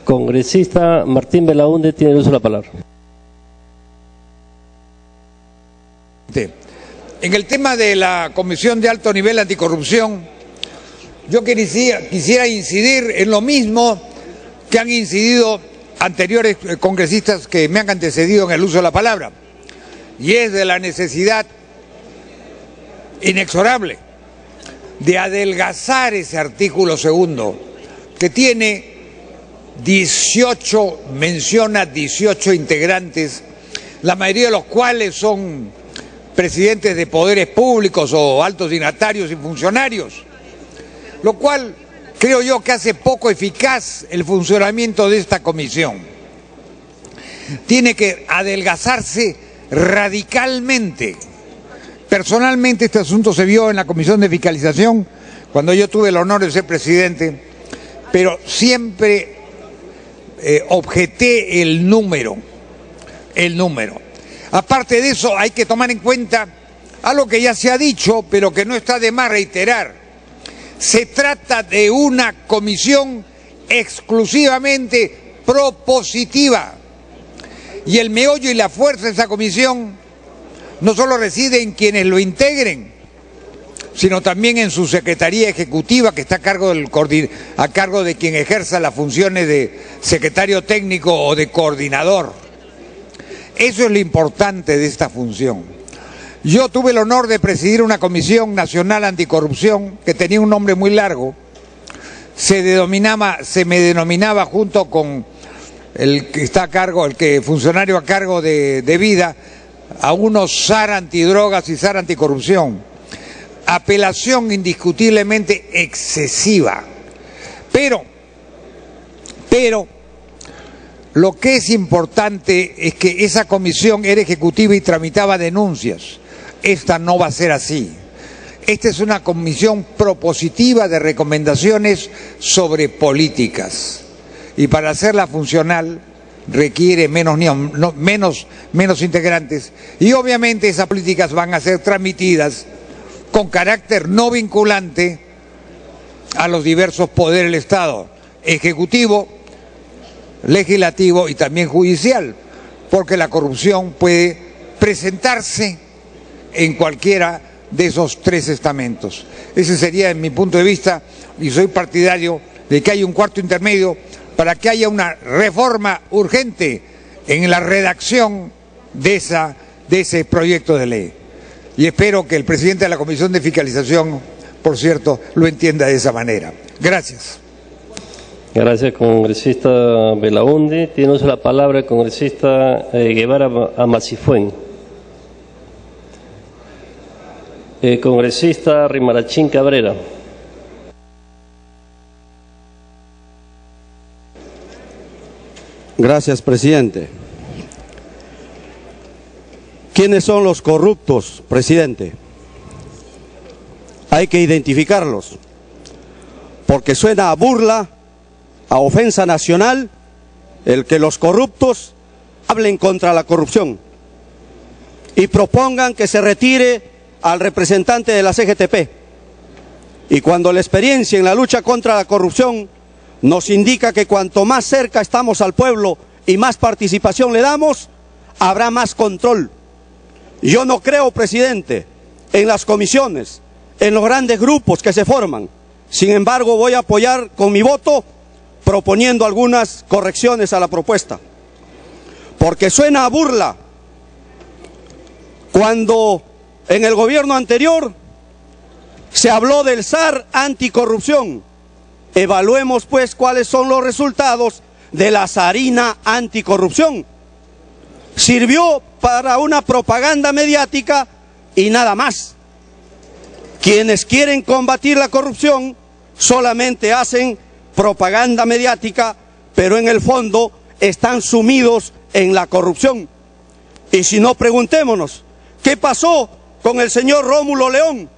Congresista Martín Belaúnde tiene el uso de la palabra. En el tema de la Comisión de Alto Nivel Anticorrupción, yo quisiera incidir en lo mismo que han incidido anteriores congresistas que me han antecedido en el uso de la palabra, y es de la necesidad inexorable de adelgazar ese artículo segundo, que tiene 18, menciona 18 integrantes, la mayoría de los cuales son presidentes de poderes públicos o altos dignatarios y funcionarios, lo cual creo yo que hace poco eficaz el funcionamiento de esta comisión. Tiene que adelgazarse radicalmente. Personalmente este asunto se vio en la Comisión de Fiscalización, cuando yo tuve el honor de ser presidente, pero siempre objeté el número. Aparte de eso, hay que tomar en cuenta algo que ya se ha dicho, pero que no está de más reiterar. Se trata de una comisión exclusivamente propositiva. Y el meollo y la fuerza de esa comisión no solo reside en quienes lo integren, sino también en su secretaría ejecutiva, que está a cargo de quien ejerza las funciones de secretario técnico o de coordinador. Eso es lo importante de esta función. Yo tuve el honor de presidir una Comisión Nacional Anticorrupción que tenía un nombre muy largo. Se me denominaba junto con el que está a cargo, funcionario a cargo de vida, a unos SAR antidrogas y SAR anticorrupción. Apelación indiscutiblemente excesiva. Pero lo que es importante es que esa comisión era ejecutiva y tramitaba denuncias. Esta no va a ser así. Esta es una comisión propositiva de recomendaciones sobre políticas. Y para hacerla funcional requiere menos integrantes. Y obviamente esas políticas van a ser transmitidas con carácter no vinculante a los diversos poderes del Estado, ejecutivo, legislativo y también judicial, porque la corrupción puede presentarse en cualquiera de esos tres estamentos. Ese sería, en mi punto de vista, y soy partidario de que haya un cuarto intermedio para que haya una reforma urgente en la redacción de ese proyecto de ley. Y espero que el presidente de la Comisión de Fiscalización, por cierto, lo entienda de esa manera. Gracias. Gracias, congresista Belaúnde. Tiene uso la palabra el congresista Guevara Amacifuen. Congresista Rimarachín Cabrera. Gracias, presidente. ¿Quiénes son los corruptos, presidente? Hay que identificarlos, porque suena a burla, a ofensa nacional, el que los corruptos hablen contra la corrupción y propongan que se retire al representante de la CGTP. Y cuando la experiencia en la lucha contra la corrupción nos indica que cuanto más cerca estamos al pueblo y más participación le damos, habrá más control. Yo no creo, presidente, en las comisiones, en los grandes grupos que se forman. Sin embargo, voy a apoyar con mi voto proponiendo algunas correcciones a la propuesta. Porque suena a burla cuando en el gobierno anterior se habló del SAR anticorrupción. Evaluemos pues cuáles son los resultados de la SARINA anticorrupción. Sirvió para una propaganda mediática y nada más. Quienes quieren combatir la corrupción solamente hacen propaganda mediática, pero en el fondo están sumidos en la corrupción. Y si no, preguntémonos, ¿qué pasó con el señor Rómulo León?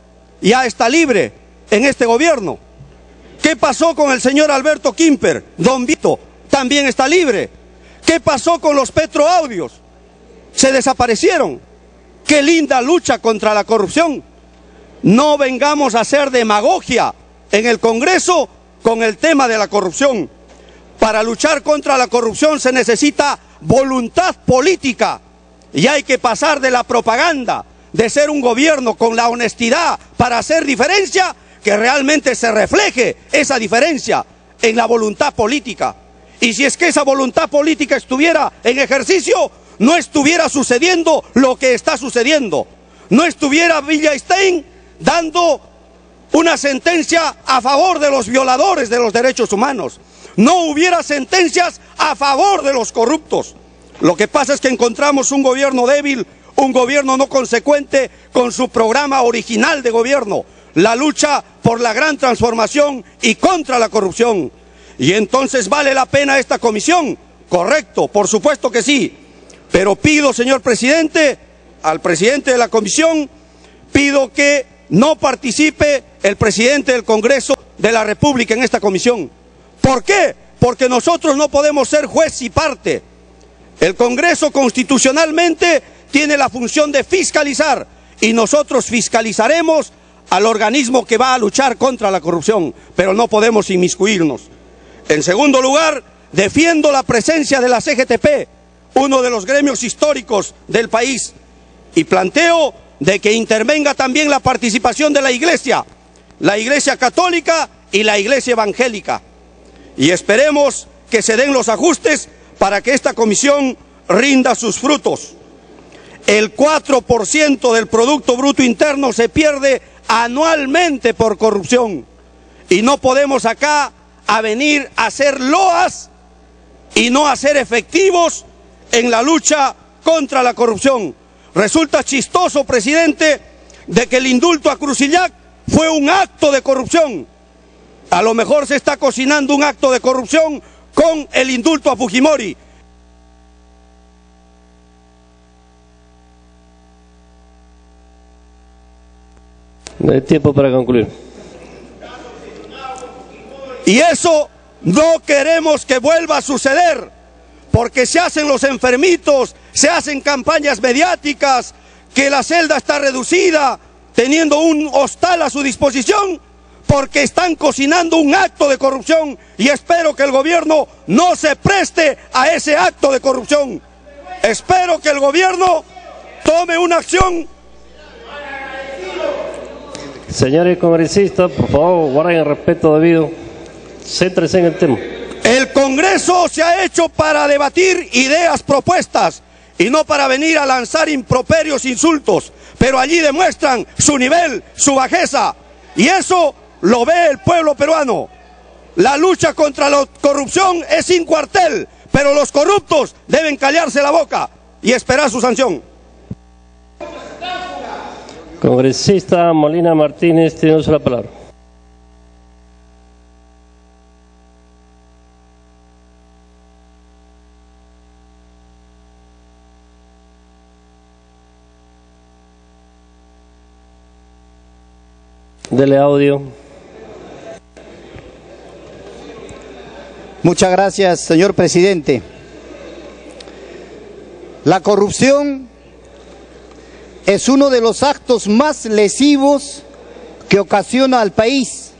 Ya está libre en este gobierno. ¿Qué pasó con el señor Alberto Quimper? Don Vito también está libre. ¿Qué pasó con los petroaudios? Se desaparecieron. Qué linda lucha contra la corrupción. No vengamos a hacer demagogia en el Congreso con el tema de la corrupción. Para luchar contra la corrupción se necesita voluntad política y hay que pasar de la propaganda, de ser un gobierno con la honestidad para hacer diferencia, que realmente se refleje esa diferencia en la voluntad política. Y si es que esa voluntad política estuviera en ejercicio, no estuviera sucediendo lo que está sucediendo. No estuviera Villastein dando una sentencia a favor de los violadores de los derechos humanos. No hubiera sentencias a favor de los corruptos. Lo que pasa es que encontramos un gobierno débil, un gobierno no consecuente con su programa original de gobierno, la lucha por la gran transformación y contra la corrupción. Y entonces, ¿vale la pena esta comisión? Correcto, por supuesto que sí. Pero pido, señor presidente, al presidente de la comisión, pido que no participe el presidente del Congreso de la República en esta comisión. ¿Por qué? Porque nosotros no podemos ser juez y parte. El Congreso constitucionalmente tiene la función de fiscalizar y nosotros fiscalizaremos al organismo que va a luchar contra la corrupción, pero no podemos inmiscuirnos. En segundo lugar, defiendo la presencia de la CGTP, uno de los gremios históricos del país, y planteo de que intervenga también la participación de la Iglesia católica y la Iglesia evangélica. Y esperemos que se den los ajustes para que esta comisión rinda sus frutos. El 4% del Producto Bruto Interno se pierde anualmente por corrupción. Y no podemos acá a venir a hacer loas y no a ser efectivos en la lucha contra la corrupción. Resulta chistoso, presidente, de que el indulto a Crucillac fue un acto de corrupción. A lo mejor se está cocinando un acto de corrupción con el indulto a Fujimori. No hay tiempo para concluir. Y eso no queremos que vuelva a suceder, porque se hacen los enfermitos, se hacen campañas mediáticas, que la celda está reducida, teniendo un hostal a su disposición, porque están cocinando un acto de corrupción, y espero que el gobierno no se preste a ese acto de corrupción. Espero que el gobierno tome una acción. Señores congresistas, por favor, guarden el respeto debido. Céntrese en el tema. El Congreso se ha hecho para debatir ideas, propuestas, y no para venir a lanzar improperios, insultos. Pero allí demuestran su nivel, su bajeza, y eso lo ve el pueblo peruano. La lucha contra la corrupción es sin cuartel, pero los corruptos deben callarse la boca y esperar su sanción. Congresista Molina Martínez, tiene la palabra. Dele audio. Muchas gracias, señor presidente. La corrupción es uno de los actos más lesivos que ocasiona al país,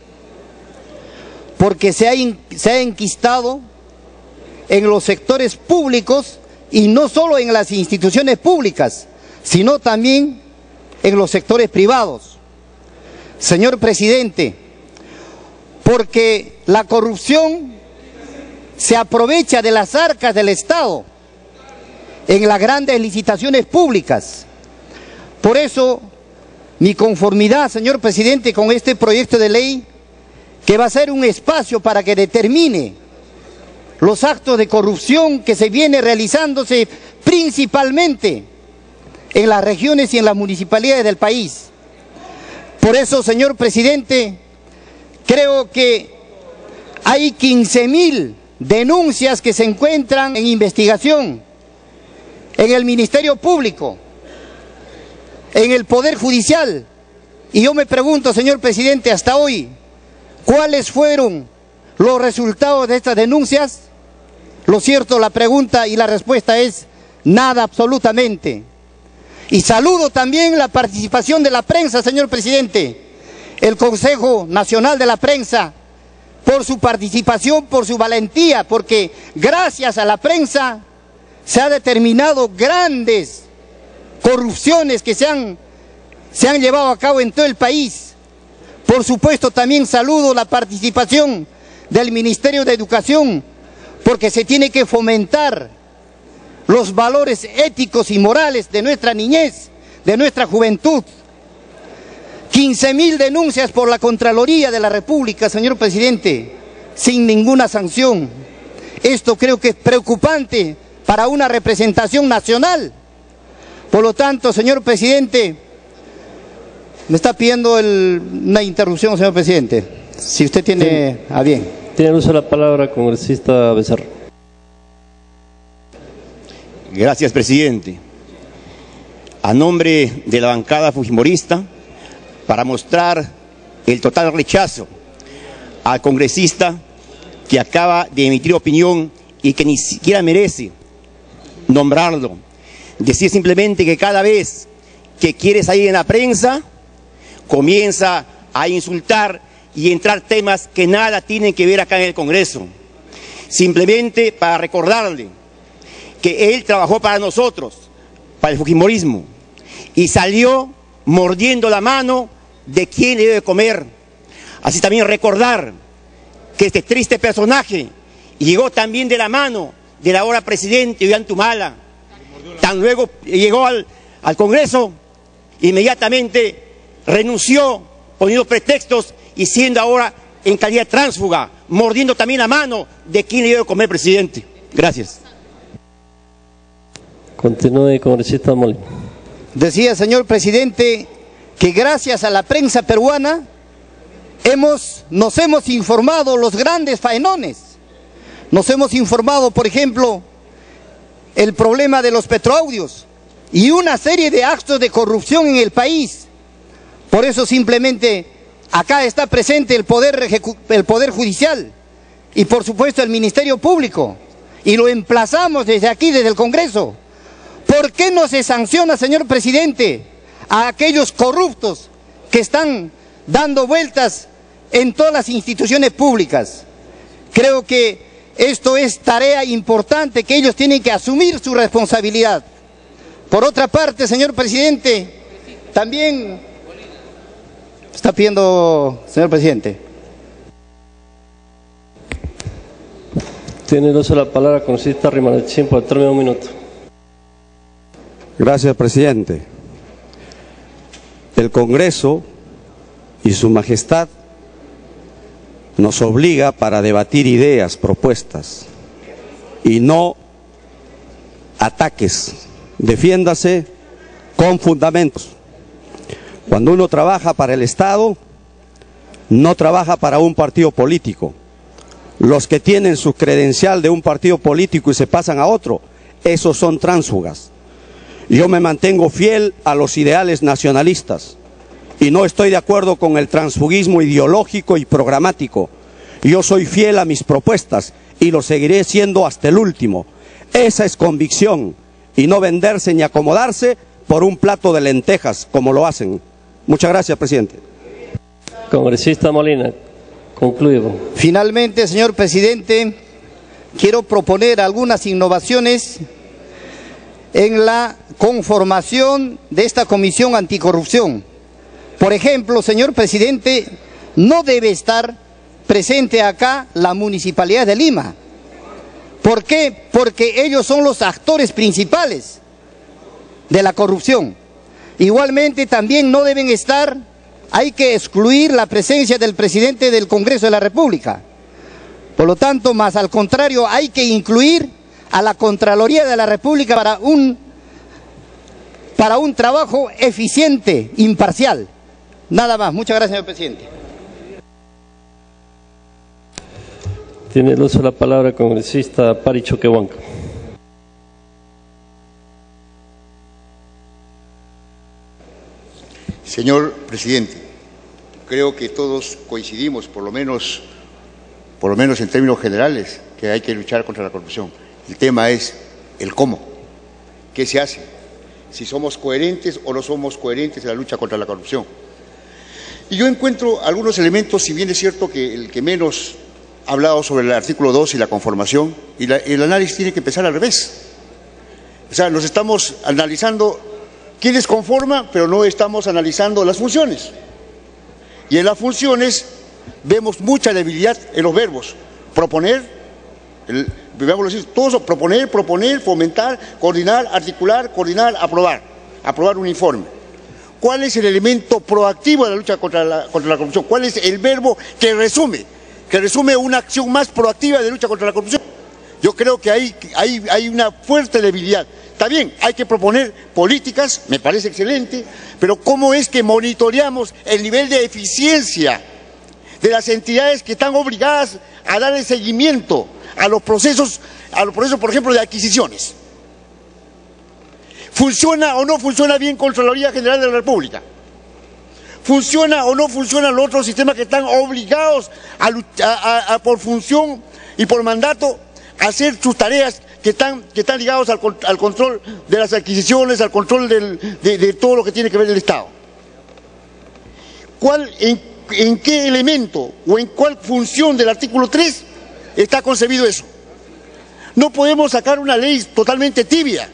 porque se ha enquistado en los sectores públicos y no solo en las instituciones públicas, sino también en los sectores privados. Señor presidente, porque la corrupción se aprovecha de las arcas del Estado en las grandes licitaciones públicas. Por eso, mi conformidad, señor presidente, con este proyecto de ley, que va a ser un espacio para que determine los actos de corrupción que se viene realizándose principalmente en las regiones y en las municipalidades del país. Por eso, señor presidente, creo que hay 15.000 denuncias que se encuentran en investigación en el Ministerio Público, en el Poder Judicial. Y yo me pregunto, señor presidente, hasta hoy, ¿cuáles fueron los resultados de estas denuncias? Lo cierto, la pregunta y la respuesta es nada, absolutamente. Y saludo también la participación de la prensa, señor presidente. El Consejo Nacional de la Prensa por su participación, por su valentía, porque gracias a la prensa se ha determinado grandes corrupciones que se han llevado a cabo en todo el país. Por supuesto, también saludo la participación del Ministerio de Educación, porque se tiene que fomentar los valores éticos y morales de nuestra niñez, de nuestra juventud. 15.000 denuncias por la Contraloría de la República, señor presidente, sin ninguna sanción. Esto creo que es preocupante para una representación nacional. Por lo tanto, señor presidente, me está pidiendo una interrupción, señor presidente, si usted tiene a bien. Tiene uso de la palabra, congresista Becerra. Gracias, presidente. A nombre de la bancada fujimorista, para mostrar el total rechazo al congresista que acaba de emitir opinión y que ni siquiera merece nombrarlo. Decir simplemente que cada vez que quiere salir en la prensa, comienza a insultar y entrar temas que nada tienen que ver acá en el Congreso. Simplemente para recordarle que él trabajó para nosotros, para el fujimorismo, y salió mordiendo la mano de quien le debe comer. Así también recordar que este triste personaje llegó también de la mano del ahora presidente Ollantumala. Tan luego llegó al Congreso, inmediatamente renunció poniendo pretextos y siendo ahora en calidad de tránsfuga, mordiendo también la mano de quien le debe comer, presidente. Gracias. Continúe, congresista Molina. Decía, señor presidente, que gracias a la prensa peruana nos hemos informado los grandes faenones. Nos hemos informado, por ejemplo, el problema de los petroaudios y una serie de actos de corrupción en el país. Por eso simplemente acá está presente el Poder Judicial y por supuesto el Ministerio Público, y lo emplazamos desde aquí, desde el Congreso. ¿Por qué no se sanciona, señor presidente, a aquellos corruptos que están dando vueltas en todas las instituciones públicas? Creo que esto es tarea importante, que ellos tienen que asumir su responsabilidad. Por otra parte, señor presidente, también está pidiendo, señor presidente. Tiene el uso de la palabra, congresista Rimanechín, por el término de un minuto. Gracias, presidente. El Congreso y su majestad nos obliga para debatir ideas, propuestas, y no ataques. Defiéndase con fundamentos. Cuando uno trabaja para el Estado, no trabaja para un partido político. Los que tienen su credencial de un partido político y se pasan a otro, esos son tránsfugas. Yo me mantengo fiel a los ideales nacionalistas y no estoy de acuerdo con el transfugismo ideológico y programático. Yo soy fiel a mis propuestas y lo seguiré siendo hasta el último. Esa es convicción, y no venderse ni acomodarse por un plato de lentejas como lo hacen. Muchas gracias, presidente. Congresista Molina, concluyo. Finalmente, señor presidente, quiero proponer algunas innovaciones en la conformación de esta comisión anticorrupción. Por ejemplo, señor presidente, no debe estar presente acá la Municipalidad de Lima. ¿Por qué? Porque ellos son los actores principales de la corrupción. Igualmente también no deben estar, hay que excluir la presencia del presidente del Congreso de la República. Por lo tanto, más al contrario, hay que incluir a la Contraloría de la República para un trabajo eficiente, imparcial. Nada más. Muchas gracias, señor presidente. Tiene el uso de la palabra el congresista Pari Choquehuanca. Señor presidente, creo que todos coincidimos, por lo menos en términos generales, que hay que luchar contra la corrupción. El tema es el cómo, qué se hace, si somos coherentes o no somos coherentes en la lucha contra la corrupción. Y yo encuentro algunos elementos, si bien es cierto que el que menos hablado sobre el artículo 2 y la conformación, y el análisis tiene que empezar al revés. O sea, nos estamos analizando quiénes conforman, pero no estamos analizando las funciones. Y en las funciones vemos mucha debilidad en los verbos. Proponer, todos proponer, fomentar, coordinar, articular, coordinar, aprobar un informe. ¿Cuál es el elemento proactivo de la lucha contra la corrupción? ¿Cuál es el verbo que resume una acción más proactiva de lucha contra la corrupción? Yo creo que hay una fuerte debilidad. Está bien, hay que proponer políticas, me parece excelente, pero ¿cómo es que monitoreamos el nivel de eficiencia de las entidades que están obligadas a dar el seguimiento a los procesos, por ejemplo, de adquisiciones? ¿Funciona o no funciona bien Contraloría General de la República? ¿Funciona o no funcionan los otros sistemas que están obligados por función y por mandato a hacer sus tareas que están ligados al control de las adquisiciones, al control de todo lo que tiene que ver el Estado? ¿En qué elemento o en cuál función del artículo 3 está concebido eso? No podemos sacar una ley totalmente tibia.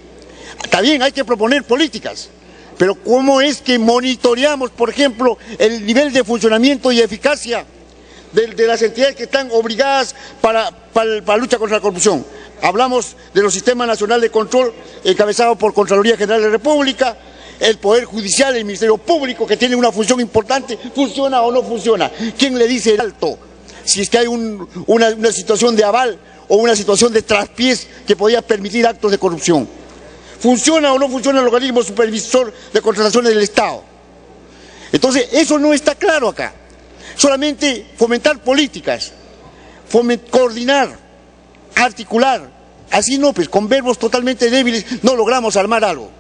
Está bien, hay que proponer políticas, pero ¿cómo es que monitoreamos, por ejemplo, el nivel de funcionamiento y eficacia de las entidades que están obligadas para la lucha contra la corrupción? Hablamos de los sistemas nacionales de control encabezados por Contraloría General de la República, el Poder Judicial, el Ministerio Público, que tiene una función importante. ¿Funciona o no funciona? ¿Quién le dice el alto? Si es que hay una situación de aval o una situación de traspiés que podría permitir actos de corrupción. ¿Funciona o no funciona el organismo supervisor de contrataciones del Estado? Entonces, eso no está claro acá. Solamente fomentar políticas, coordinar, articular, así no, pues con verbos totalmente débiles no logramos armar algo.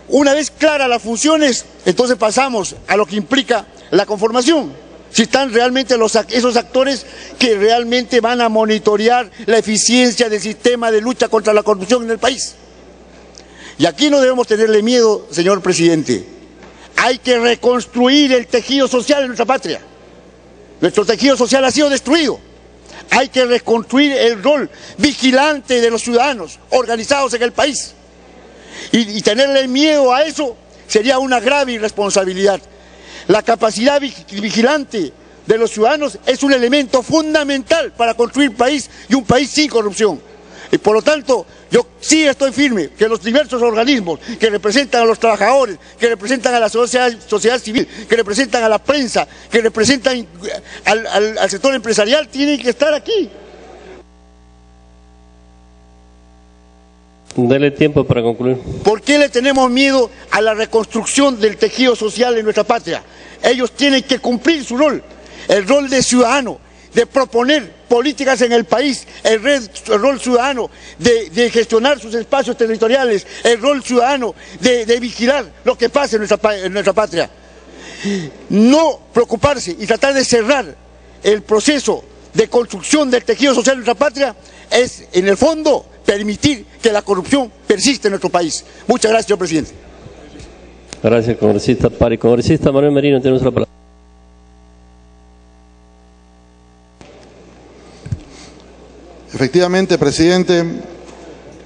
Una vez claras las funciones, entonces pasamos a lo que implica la conformación. Si están realmente esos actores que realmente van a monitorear la eficiencia del sistema de lucha contra la corrupción en el país. Y aquí no debemos tenerle miedo, señor presidente. Hay que reconstruir el tejido social en nuestra patria. Nuestro tejido social ha sido destruido. Hay que reconstruir el rol vigilante de los ciudadanos organizados en el país. Y tenerle miedo a eso sería una grave irresponsabilidad. La capacidad vigilante de los ciudadanos es un elemento fundamental para construir país y un país sin corrupción. Y por lo tanto, yo sí estoy firme que los diversos organismos que representan a los trabajadores, que representan a la sociedad civil, que representan a la prensa, que representan al sector empresarial, tienen que estar aquí. Dele tiempo para concluir. ¿Por qué le tenemos miedo a la reconstrucción del tejido social en nuestra patria? Ellos tienen que cumplir su rol, el rol de ciudadano, de proponer políticas en el país, el rol ciudadano de gestionar sus espacios territoriales, el rol ciudadano de vigilar lo que pasa en nuestra patria. No preocuparse y tratar de cerrar el proceso de construcción del tejido social en nuestra patria es, en el fondo, permitir que la corrupción persista en nuestro país. Muchas gracias, señor presidente. Gracias, congresista Pari. Congresista Manuel Merino, tenemos la palabra. Efectivamente, presidente,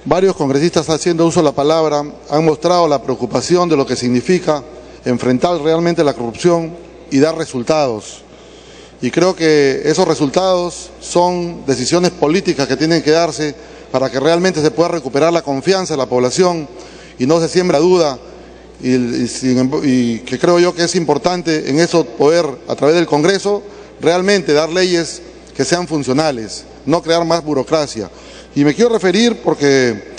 varios congresistas haciendo uso de la palabra han mostrado la preocupación de lo que significa enfrentar realmente la corrupción y dar resultados. Y creo que esos resultados son decisiones políticas que tienen que darse para que realmente se pueda recuperar la confianza de la población y no se siembra duda, y que creo yo que es importante en eso poder, a través del Congreso, realmente dar leyes que sean funcionales, no crear más burocracia. Y me quiero referir porque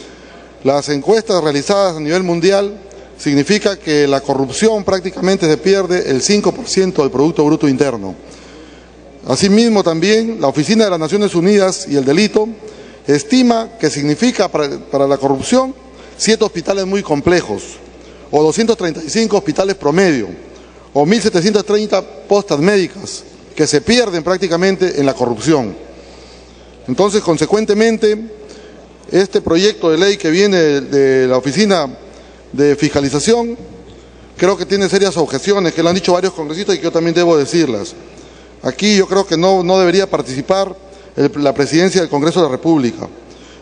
las encuestas realizadas a nivel mundial significa que la corrupción prácticamente se pierde el 5% del Producto Bruto Interno. Asimismo también la Oficina de las Naciones Unidas y el Delito estima que significa para la corrupción 7 hospitales muy complejos, o 235 hospitales promedio, o 1.730 postas médicas que se pierden prácticamente en la corrupción. Entonces, consecuentemente, este proyecto de ley que viene de la Oficina de Fiscalización, creo que tiene serias objeciones, que lo han dicho varios congresistas y que yo también debo decirlas. Aquí yo creo que no debería participar la presidencia del Congreso de la República.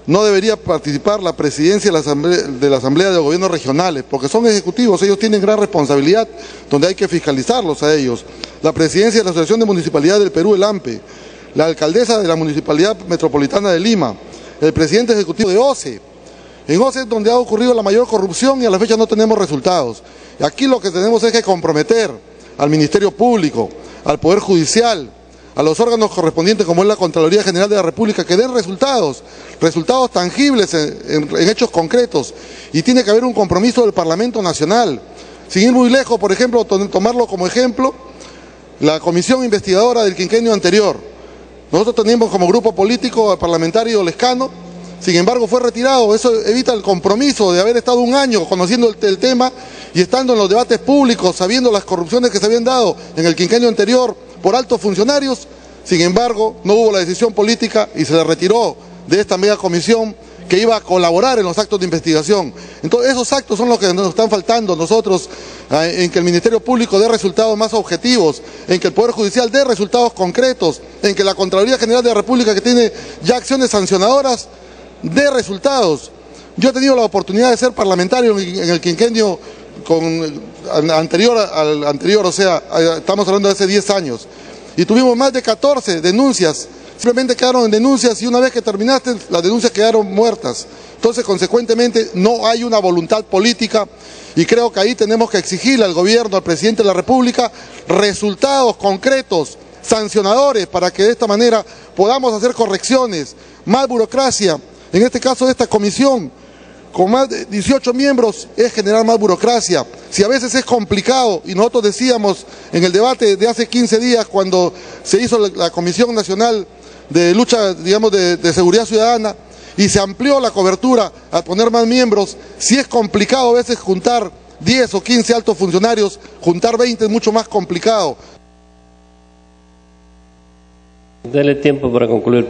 No debería participar la presidencia de la Asamblea de Gobiernos Regionales, porque son ejecutivos, ellos tienen gran responsabilidad, donde hay que fiscalizarlos a ellos. La presidencia de la Asociación de Municipalidades del Perú, el AMPE, la alcaldesa de la Municipalidad Metropolitana de Lima, el presidente ejecutivo de OCE. En OCE es donde ha ocurrido la mayor corrupción y a la fecha no tenemos resultados. Y aquí lo que tenemos es que comprometer al Ministerio Público, al Poder Judicial, a los órganos correspondientes como es la Contraloría General de la República, que den resultados tangibles en hechos concretos. Y tiene que haber un compromiso del Parlamento Nacional. Sin ir muy lejos, por ejemplo, tomarlo como ejemplo, la comisión investigadora del quinquenio anterior. Nosotros teníamos como grupo político al parlamentario Lescano, sin embargo fue retirado. Eso evita el compromiso de haber estado un año conociendo el tema y estando en los debates públicos, sabiendo las corrupciones que se habían dado en el quinquenio anterior por altos funcionarios. Sin embargo, no hubo la decisión política y se le retiró de esta mega comisión que iba a colaborar en los actos de investigación. Entonces, esos actos son los que nos están faltando nosotros, en que el Ministerio Público dé resultados más objetivos, en que el Poder Judicial dé resultados concretos, en que la Contraloría General de la República, que tiene ya acciones sancionadoras, dé resultados. Yo he tenido la oportunidad de ser parlamentario en el quinquenio anterior, o sea, estamos hablando de hace 10 años, y tuvimos más de 14 denuncias, simplemente quedaron en denuncias y una vez que terminaste, las denuncias quedaron muertas. Entonces, consecuentemente, no hay una voluntad política y creo que ahí tenemos que exigirle al gobierno, al presidente de la República, resultados concretos, sancionadores, para que de esta manera podamos hacer correcciones. Más burocracia, en este caso de esta comisión, con más de 18 miembros es generar más burocracia. Si a veces es complicado, y nosotros decíamos en el debate de hace 15 días cuando se hizo la Comisión Nacional de Lucha, digamos, de Seguridad Ciudadana, y se amplió la cobertura a poner más miembros, si es complicado a veces juntar 10 o 15 altos funcionarios, juntar 20 es mucho más complicado. Dele tiempo para concluir.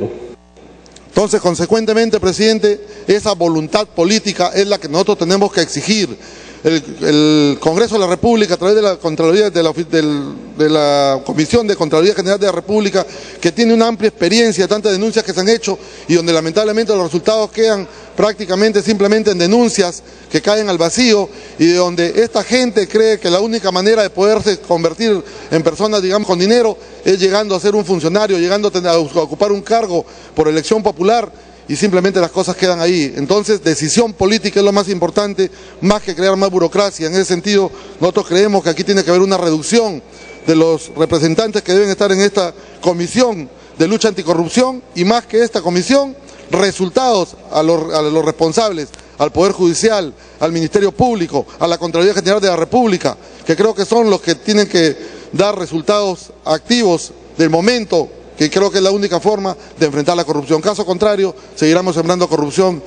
Entonces, consecuentemente, presidente, esa voluntad política es la que nosotros tenemos que exigir. El Congreso de la República, a través de la Contraloría, de la Comisión de Contraloría General de la República, que tiene una amplia experiencia de tantas denuncias que se han hecho y donde lamentablemente los resultados quedan prácticamente simplemente en denuncias que caen al vacío, y de donde esta gente cree que la única manera de poderse convertir en personas, digamos, con dinero es llegando a ser un funcionario, llegando a ocupar un cargo por elección popular, y simplemente las cosas quedan ahí. Entonces, decisión política es lo más importante, más que crear más burocracia. En ese sentido, nosotros creemos que aquí tiene que haber una reducción de los representantes que deben estar en esta comisión de lucha anticorrupción, y más que esta comisión, resultados a los responsables, al Poder Judicial, al Ministerio Público, a la Contraloría General de la República, que creo que son los que tienen que dar resultados activos del momento, que creo que es la única forma de enfrentar la corrupción. Caso contrario, seguiremos sembrando corrupción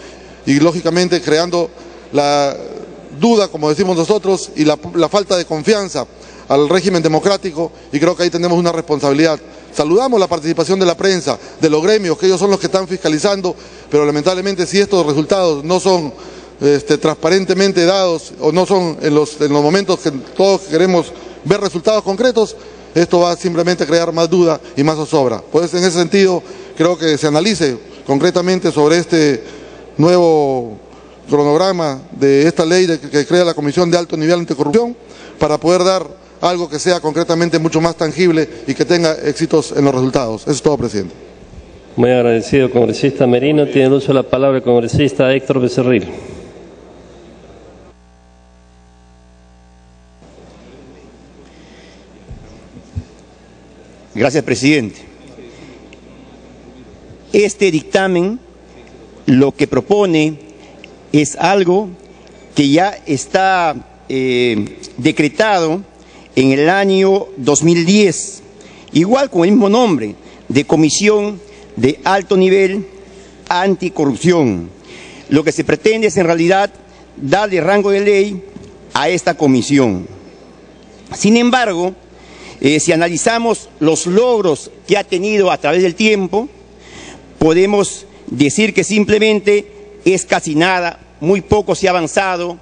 y, lógicamente, creando la duda, como decimos nosotros, y la falta de confianza al régimen democrático, y creo que ahí tenemos una responsabilidad. Saludamos la participación de la prensa, de los gremios, que ellos son los que están fiscalizando, pero lamentablemente si estos resultados no son transparentemente dados, o no son en los momentos que todos queremos ver resultados concretos, esto va simplemente a crear más duda y más zozobra. Pues en ese sentido, creo que se analice concretamente sobre este nuevo cronograma de esta ley que crea la Comisión de Alto Nivel Anticorrupción, para poder dar algo que sea concretamente mucho más tangible y que tenga éxitos en los resultados. Eso es todo, presidente. Muy agradecido, congresista Merino. Tiene el uso de la palabra el congresista Héctor Becerril. Gracias, presidente. Este dictamen lo que propone es algo que ya está decretado en el año 2010, igual con el mismo nombre, de Comisión de Alto Nivel Anticorrupción. Lo que se pretende es en realidad darle rango de ley a esta comisión. Sin embargo, si analizamos los logros que ha tenido a través del tiempo, podemos decir que simplemente es casi nada, muy poco se ha avanzado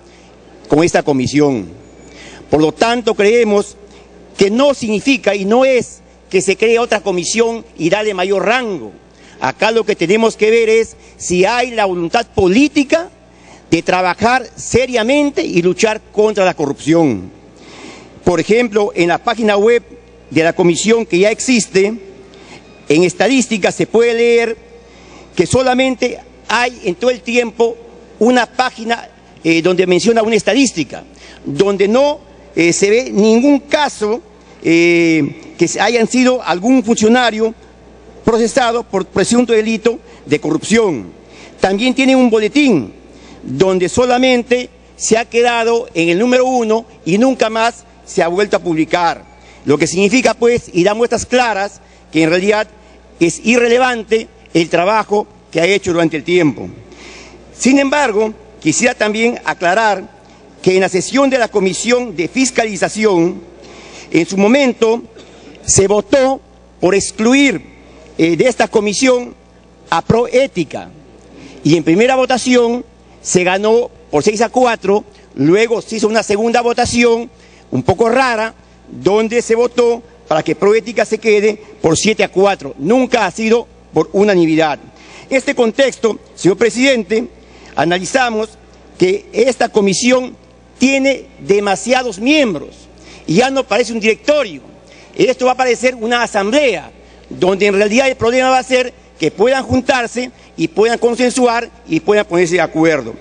con esta comisión. Por lo tanto, creemos que no significa y no es que se cree otra comisión y darle mayor rango. Acá lo que tenemos que ver es si hay la voluntad política de trabajar seriamente y luchar contra la corrupción. Por ejemplo, en la página web de la comisión que ya existe, en estadísticas se puede leer que solamente hay en todo el tiempo una página donde menciona una estadística, donde no se ve ningún caso que hayan sido algún funcionario procesado por presunto delito de corrupción. También tiene un boletín donde solamente se ha quedado en el número 1 y nunca más se ha vuelto a publicar. Lo que significa, pues, y da muestras claras, que en realidad es irrelevante el trabajo que ha hecho durante el tiempo. Sin embargo, quisiera también aclarar que en la sesión de la Comisión de Fiscalización, en su momento, se votó por excluir de esta comisión a Proética. Y en primera votación se ganó por 6-4, luego se hizo una segunda votación un poco rara, donde se votó para que Proética se quede por 7-4. Nunca ha sido por unanimidad. En este contexto, señor presidente, analizamos que esta comisión tiene demasiados miembros y ya no parece un directorio. Esto va a parecer una asamblea, donde en realidad el problema va a ser que puedan juntarse y puedan consensuar y puedan ponerse de acuerdo.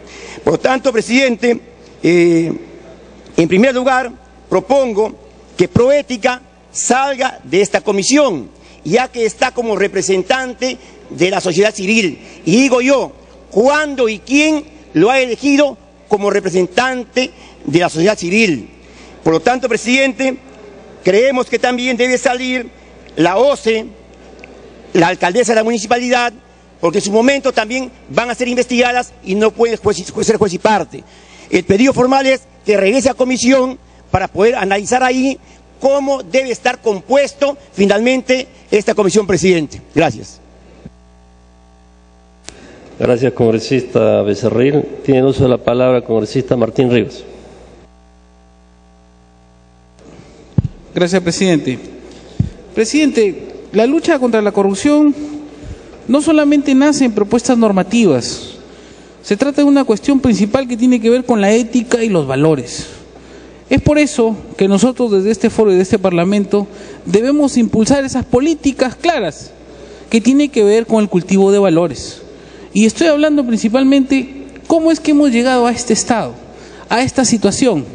Por lo tanto, presidente, en primer lugar, propongo que Proética salga de esta comisión, ya que está como representante de la sociedad civil. Y digo yo, ¿cuándo y quién lo ha elegido como representante de la sociedad civil? Por lo tanto, presidente, creemos que también debe salir la OCE, la alcaldesa de la municipalidad, porque en su momento también van a ser investigadas y no pueden ser juez y parte. El pedido formal es que regrese a comisión para poder analizar ahí cómo debe estar compuesto finalmente esta comisión, presidente. Gracias. Gracias, congresista Becerril. Tiene uso de la palabra el congresista Martín Rivas. Gracias, presidente. Presidente, la lucha contra la corrupción no solamente nace en propuestas normativas. Se trata de una cuestión principal que tiene que ver con la ética y los valores. Es por eso que nosotros desde este foro y de este Parlamento debemos impulsar esas políticas claras que tienen que ver con el cultivo de valores. Y estoy hablando principalmente cómo es que hemos llegado a este estado, a esta situación,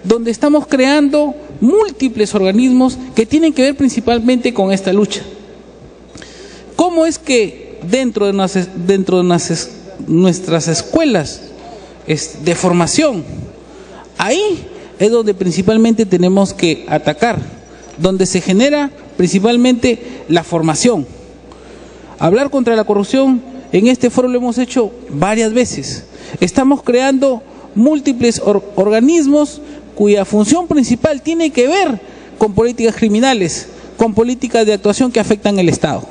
donde estamos creando múltiples organismos que tienen que ver principalmente con esta lucha. ¿Cómo es que dentro de nuestras escuelas de formación, ahí es donde principalmente tenemos que atacar, donde se genera principalmente la formación? Hablar contra la corrupción en este foro lo hemos hecho varias veces. Estamos creando múltiples organismos cuya función principal tiene que ver con políticas criminales, con políticas de actuación que afectan el Estado.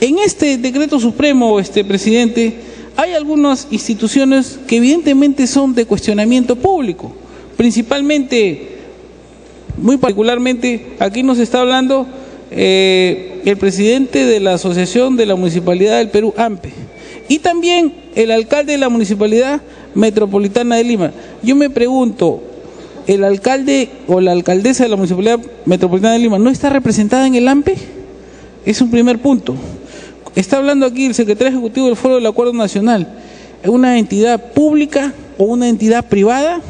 En este decreto supremo, presidente, hay algunas instituciones que evidentemente son de cuestionamiento público, principalmente, muy particularmente, aquí nos está hablando el presidente de la Asociación de la Municipalidad del Perú, AMPE, y también el alcalde de la Municipalidad Metropolitana de Lima. Yo me pregunto, ¿el alcalde o la alcaldesa de la Municipalidad Metropolitana de Lima no está representada en el AMPE? Es un primer punto. Está hablando aquí el secretario ejecutivo del Foro del Acuerdo Nacional. ¿Es una entidad pública o una entidad privada?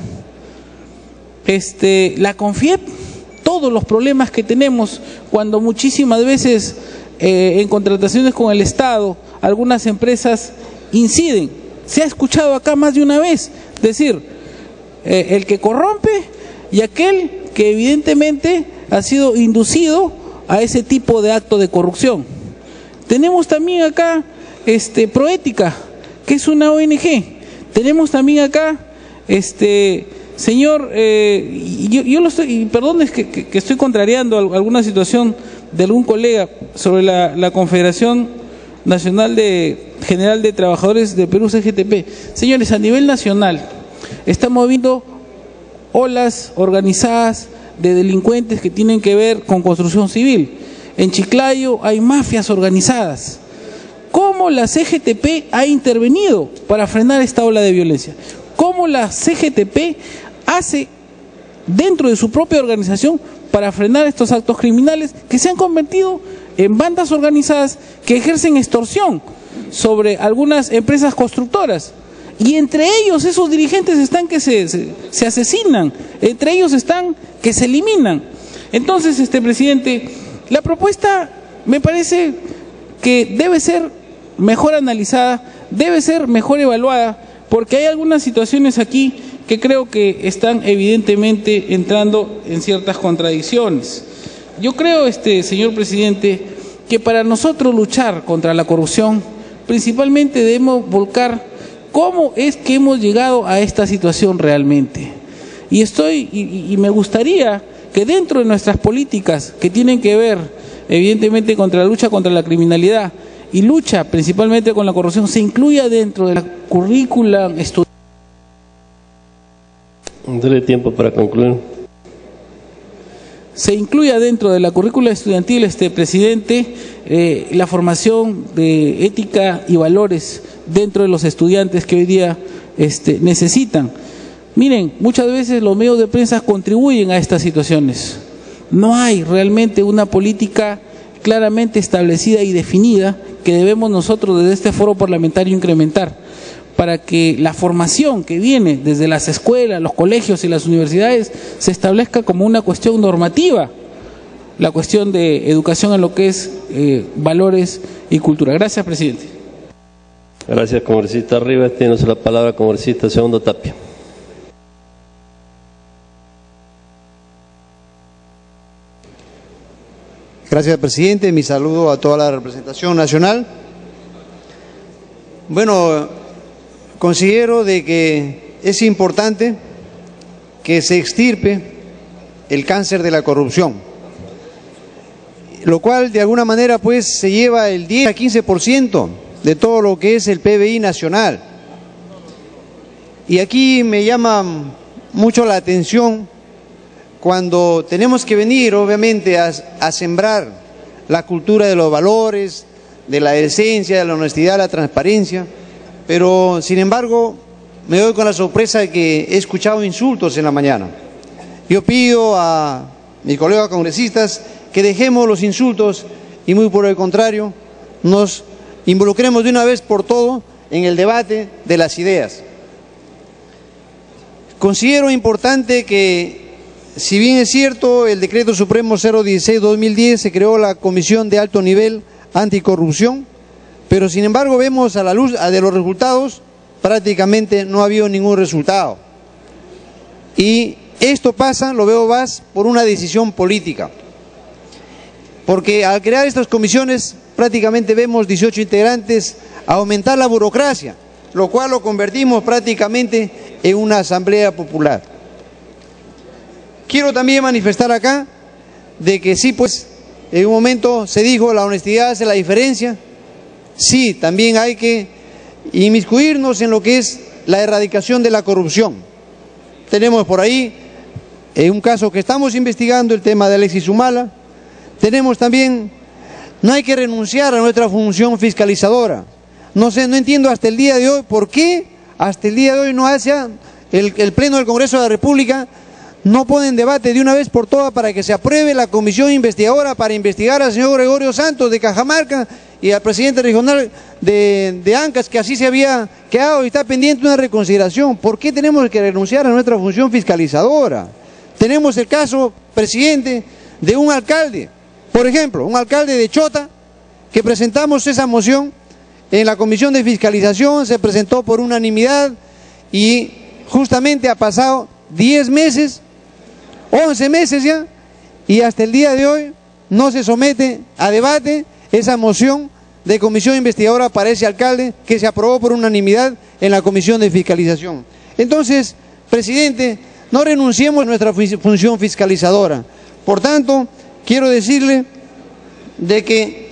La CONFIEP, todos los problemas que tenemos cuando muchísimas veces en contrataciones con el Estado algunas empresas inciden. Se ha escuchado acá más de una vez decir el que corrompe y aquel que evidentemente ha sido inducido a ese tipo de acto de corrupción. Tenemos también acá Proética, que es una ONG. Tenemos también acá señor, yo lo estoy, perdón, es que estoy contrariando alguna situación de algún colega sobre la Confederación Nacional General de Trabajadores de Perú, CGTP. Señores, a nivel nacional estamos viendo olas organizadas de delincuentes que tienen que ver con construcción civil. En Chiclayo hay mafias organizadas. cómo la CGTP ha intervenido para frenar esta ola de violencia, cómo la CGTP hace dentro de su propia organización para frenar estos actos criminales que se han convertido en bandas organizadas que ejercen extorsión sobre algunas empresas constructoras. Y entre ellos esos dirigentes están que se asesinan, entre ellos están que se eliminan. Entonces, presidente, la propuesta me parece que debe ser mejor analizada, debe ser mejor evaluada, porque hay algunas situaciones aquí que creo que están evidentemente entrando en ciertas contradicciones. Yo creo, señor presidente, que para nosotros luchar contra la corrupción, principalmente debemos volcar cómo es que hemos llegado a esta situación realmente. Y me gustaría que dentro de nuestras políticas que tienen que ver evidentemente contra la lucha contra la criminalidad y lucha principalmente con la corrupción, se incluya dentro de la currícula estudiantil. Dele tiempo para concluir. Se incluya dentro de la currícula estudiantil, presidente, la formación de ética y valores dentro de los estudiantes que hoy día necesitan. Miren, muchas veces los medios de prensa contribuyen a estas situaciones. No hay realmente una política claramente establecida y definida que debemos nosotros desde este foro parlamentario incrementar para que la formación que viene desde las escuelas, los colegios y las universidades se establezca como una cuestión normativa, la cuestión de educación en lo que es valores y cultura. Gracias, presidente. Gracias, congresista Rivas. Tiene la palabra, congresista Segundo Tapia. Gracias, presidente. Mi saludo a toda la representación nacional. Bueno, considero de que es importante que se extirpe el cáncer de la corrupción, lo cual de alguna manera pues se lleva el 10 a 15% de todo lo que es el PBI nacional. Y aquí me llama mucho la atención cuando tenemos que venir obviamente a sembrar la cultura de los valores, de la decencia, de la honestidad, de la transparencia, pero sin embargo me doy con la sorpresa de que he escuchado insultos en la mañana. Yo pido a mis colegas congresistas que dejemos los insultos y muy por el contrario nos involucremos de una vez por todo en el debate de las ideas. Considero importante que, si bien es cierto, el Decreto Supremo 016-2010 se creó la Comisión de Alto Nivel Anticorrupción, pero sin embargo vemos a la luz de los resultados, prácticamente no ha habido ningún resultado. Y esto pasa, lo veo más, por una decisión política. Porque al crear estas comisiones, prácticamente vemos 18 integrantes aumentar la burocracia, lo cual lo convertimos prácticamente en una asamblea popular. Quiero también manifestar acá de que sí, pues, en un momento se dijo la honestidad hace la diferencia. Sí, también hay que inmiscuirnos en lo que es la erradicación de la corrupción. Tenemos por ahí un caso que estamos investigando, el tema de Alexis Humala. Tenemos también, no hay que renunciar a nuestra función fiscalizadora. No sé, no entiendo hasta el día de hoy por qué hasta el día de hoy no hace el Pleno del Congreso de la República no pone en debate de una vez por todas para que se apruebe la comisión investigadora para investigar al señor Gregorio Santos de Cajamarca y al presidente regional de Ancas, que así se había quedado y está pendiente de una reconsideración. ¿Por qué tenemos que renunciar a nuestra función fiscalizadora? Tenemos el caso, presidente, de un alcalde, por ejemplo, un alcalde de Chota, que presentamos esa moción en la comisión de fiscalización, se presentó por unanimidad y justamente ha pasado 10 meses, 11 meses ya, y hasta el día de hoy no se somete a debate esa moción de comisión investigadora para ese alcalde que se aprobó por unanimidad en la comisión de fiscalización. Entonces, presidente, no renunciemos a nuestra función fiscalizadora. Por tanto, quiero decirle de que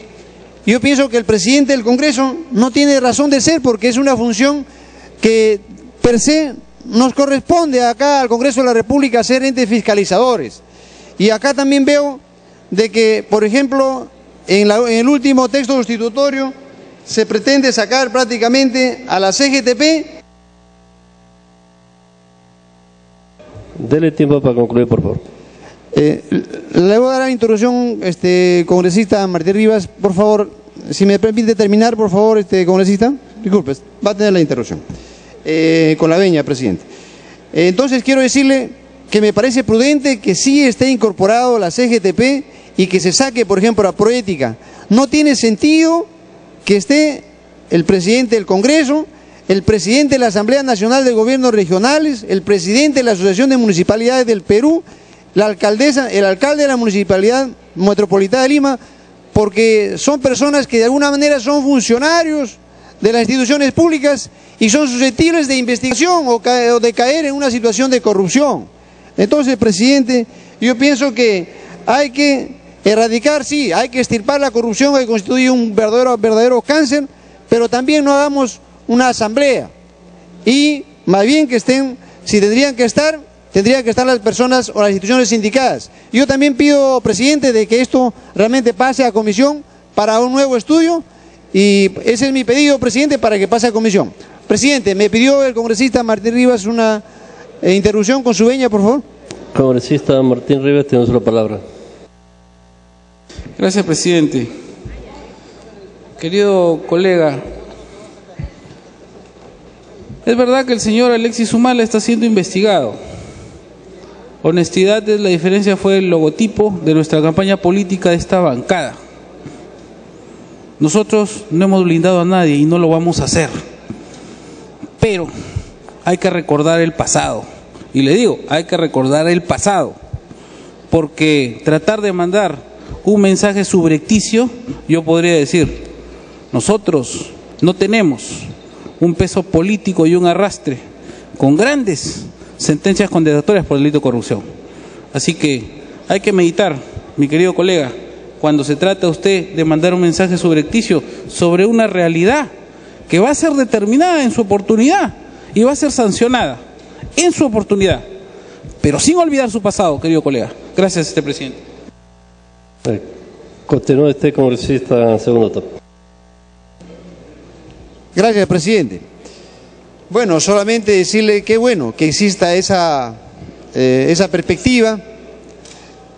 yo pienso que el presidente del Congreso no tiene razón de ser porque es una función que per se nos corresponde acá al Congreso de la República ser entes fiscalizadores. Y acá también veo de que, por ejemplo, en el último texto sustitutorio se pretende sacar prácticamente a la CGTP. Dele tiempo para concluir, por favor. Le voy a dar la introducción, congresista Martín Rivas, por favor, si me permite terminar, por favor, congresista. Disculpe, va a tener la interrupción. Con la veña, presidente. Entonces quiero decirle que me parece prudente que sí esté incorporado la CGTP y que se saque, por ejemplo, la proética. No tiene sentido que esté el presidente del Congreso, el presidente de la Asamblea Nacional de Gobiernos Regionales, el presidente de la Asociación de Municipalidades del Perú, la alcaldesa, el alcalde de la Municipalidad Metropolitana de Lima, porque son personas que de alguna manera son funcionarios de las instituciones públicas y son susceptibles de investigación o de caer en una situación de corrupción. Entonces, presidente, yo pienso que hay que erradicar, sí, hay que extirpar la corrupción que constituye un verdadero cáncer, pero también no hagamos una asamblea. Y más bien que estén, si tendrían que estar las personas o las instituciones indicadas. Yo también pido, presidente, de que esto realmente pase a comisión para un nuevo estudio, y ese es mi pedido, presidente, para que pase a comisión. Presidente, me pidió el congresista Martín Rivas una interrupción con su veña, por favor. Congresista Martín Rivas, tiene la palabra. Gracias, presidente. Querido colega, es verdad que el señor Alexis Humala está siendo investigado. Honestidad es la diferencia, fue el logotipo de nuestra campaña política de esta bancada. Nosotros no hemos blindado a nadie y no lo vamos a hacer. Pero hay que recordar el pasado. Y le digo, hay que recordar el pasado. Porque tratar de mandar un mensaje subrepticio, yo podría decir, nosotros no tenemos un peso político y un arrastre con grandes sentencias condenatorias por delito de corrupción. Así que hay que meditar, mi querido colega, cuando se trata usted de mandar un mensaje subrepticio sobre una realidad que va a ser determinada en su oportunidad y va a ser sancionada en su oportunidad, pero sin olvidar su pasado, querido colega. Gracias, presidente. Continúa congresista, segundo toque. Gracias, presidente. Bueno, solamente decirle que bueno que exista esa perspectiva